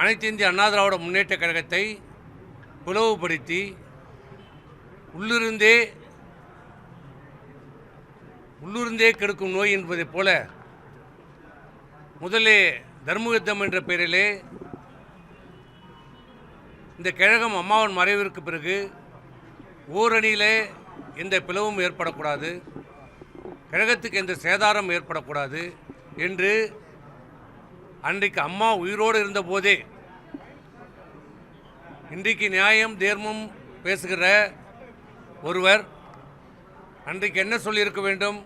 அனைத்து இந்திய அண்ணா திராவிட முன்னேற்ற கழகத்தை பிளவுபடுத்தி உள்ளிருந்தே கெடுக்கும் நோய் என்பதைப் போல முதலே தர்மயுத்தம் என்ற பெயரிலே இந்த கழகம் அம்மாவின் மறைவிற்கு பிறகு ஓரணியிலே எந்த பிளவும் ஏற்படக்கூடாது, கழகத்துக்கு எந்த சேதாரம் ஏற்படக்கூடாது என்று அன்றைக்கு அம்மா உயிரோடு இருந்தபோதே இன்றைக்கு நியாயம் தர்மம் பேசுகிற ஒருவர் அன்றைக்கு என்ன சொல்லியிருக்க வேண்டும்?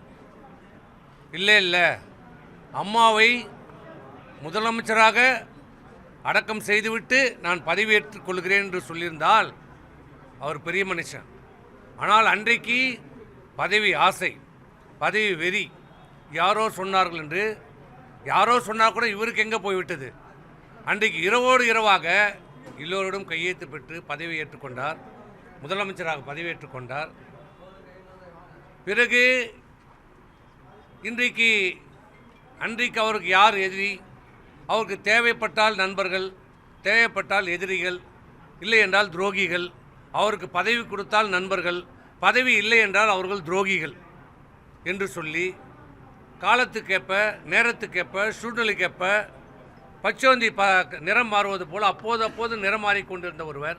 இல்லை அம்மாவை முதலமைச்சராக அடக்கம் செய்துவிட்டு நான் பதவியேற்றுக் கொள்கிறேன் என்று சொல்லியிருந்தால் அவர் பெரிய மனுஷன். ஆனால் அன்றைக்கு பதவி ஆசை, பதவி வெறி, யாரோ சொன்னார்கள் என்று யாரோ சொன்னால் கூட இவருக்கு எங்கே போய்விட்டது. அன்றைக்கு இரவோடு இரவாக எல்லோரிடம் கையெழுத்து பெற்று பதவி ஏற்றுக்கொண்டார், முதலமைச்சராக பதவியேற்றுக் கொண்டார். பிறகு அன்றைக்கு அவருக்கு யார் எதிரி? அவருக்கு தேவைப்பட்டால் நண்பர்கள், தேவைப்பட்டால் எதிரிகள், இல்லை என்றால் துரோகிகள். அவருக்கு பதவி கொடுத்தால் நண்பர்கள், பதவி இல்லை என்றால் அவர்கள் துரோகிகள் என்று சொல்லி காலத்துக்கேற்ப, நேரத்துக்கேற்ப, சூழ்நிலைக்கேற்ப பச்சோந்தி நிறம் மாறுவது போல் அப்போது நிறம் மாறிக்கொண்டிருந்த ஒருவர்